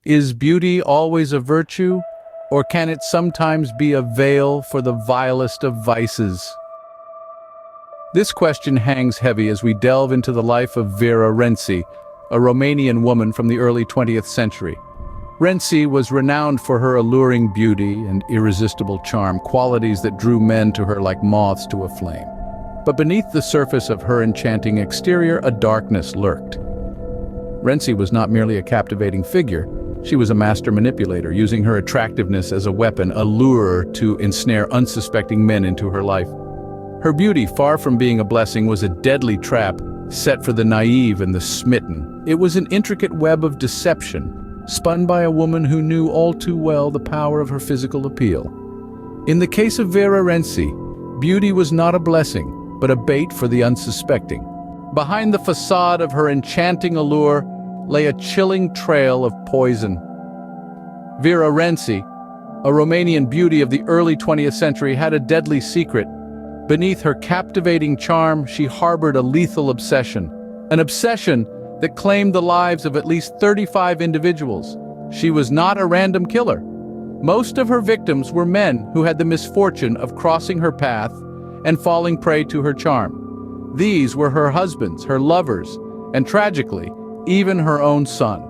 Is beauty always a virtue, or can it sometimes be a veil for the vilest of vices? This question hangs heavy as we delve into the life of Vera Rensi, a Romanian woman from the early 20th century. Rensi was renowned for her alluring beauty and irresistible charm, qualities that drew men to her like moths to a flame. But beneath the surface of her enchanting exterior, a darkness lurked. Rensi was not merely a captivating figure. She was a master manipulator, using her attractiveness as a weapon, a lure to ensnare unsuspecting men into her life. Her beauty, far from being a blessing, was a deadly trap set for the naive and the smitten. It was an intricate web of deception, spun by a woman who knew all too well the power of her physical appeal. In the case of Vera Rensi, beauty was not a blessing, but a bait for the unsuspecting. Behind the facade of her enchanting allure lay a chilling trail of poison. Vera Rensi, a Romanian beauty of the early 20th century, had a deadly secret. Beneath her captivating charm, she harbored a lethal obsession. An obsession that claimed the lives of at least 35 individuals. She was not a random killer. Most of her victims were men who had the misfortune of crossing her path and falling prey to her charm. These were her husbands, her lovers, and tragically, even her own son.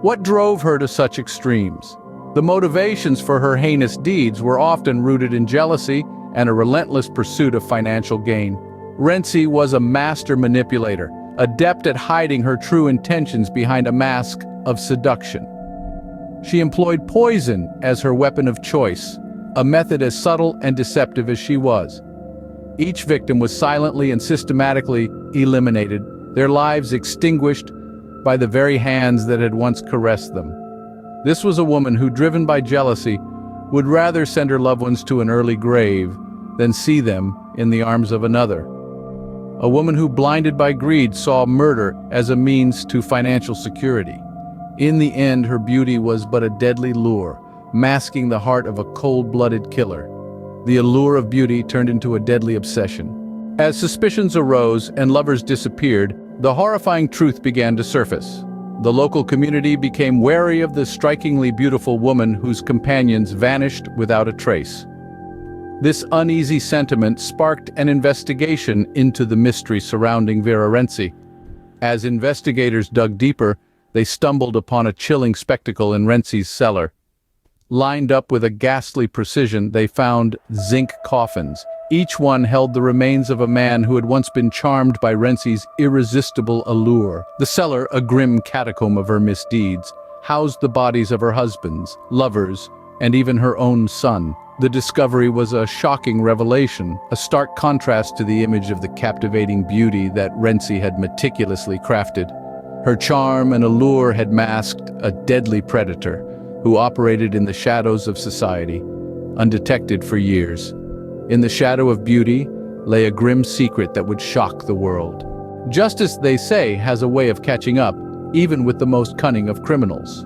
What drove her to such extremes? The motivations for her heinous deeds were often rooted in jealousy and a relentless pursuit of financial gain. Renzi was a master manipulator, adept at hiding her true intentions behind a mask of seduction. She employed poison as her weapon of choice, a method as subtle and deceptive as she was. Each victim was silently and systematically eliminated, their lives extinguished by the very hands that had once caressed them. This was a woman who, driven by jealousy, would rather send her loved ones to an early grave than see them in the arms of another. A woman who, blinded by greed, saw murder as a means to financial security. In the end, her beauty was but a deadly lure, masking the heart of a cold-blooded killer. The allure of beauty turned into a deadly obsession. As suspicions arose and lovers disappeared, the horrifying truth began to surface. The local community became wary of the strikingly beautiful woman whose companions vanished without a trace. This uneasy sentiment sparked an investigation into the mystery surrounding Vera Rensi. As investigators dug deeper, they stumbled upon a chilling spectacle in Renzi's cellar. Lined up with a ghastly precision, they found zinc coffins. Each one held the remains of a man who had once been charmed by Renzi's irresistible allure. The cellar, a grim catacomb of her misdeeds, housed the bodies of her husbands, lovers, and even her own son. The discovery was a shocking revelation, a stark contrast to the image of the captivating beauty that Renzi had meticulously crafted. Her charm and allure had masked a deadly predator who operated in the shadows of society, undetected for years. In the shadow of beauty lay a grim secret that would shock the world. Justice, they say, has a way of catching up, even with the most cunning of criminals.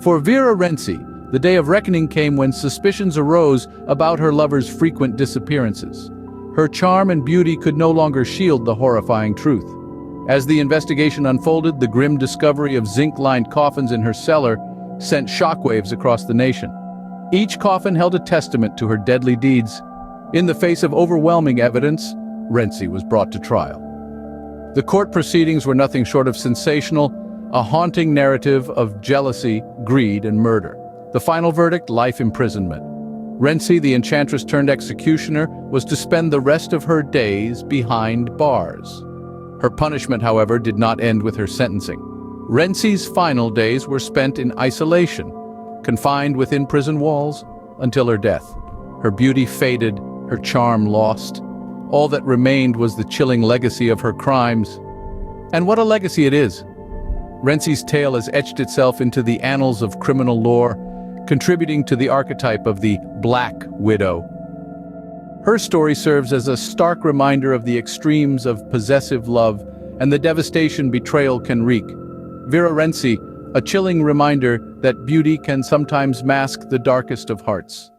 For Vera Rensi, the day of reckoning came when suspicions arose about her lover's frequent disappearances. Her charm and beauty could no longer shield the horrifying truth. As the investigation unfolded, the grim discovery of zinc-lined coffins in her cellar sent shockwaves across the nation. Each coffin held a testament to her deadly deeds. In the face of overwhelming evidence, Renzi was brought to trial. The court proceedings were nothing short of sensational, a haunting narrative of jealousy, greed, and murder. The final verdict, life imprisonment. Renzi, the enchantress turned executioner, was to spend the rest of her days behind bars. Her punishment, however, did not end with her sentencing. Renzi's final days were spent in isolation, confined within prison walls until her death. Her beauty faded, her charm lost. All that remained was the chilling legacy of her crimes. And what a legacy it is! Renzi's tale has etched itself into the annals of criminal lore, contributing to the archetype of the Black Widow. Her story serves as a stark reminder of the extremes of possessive love and the devastation betrayal can wreak. Vera Rensi, a chilling reminder that beauty can sometimes mask the darkest of hearts.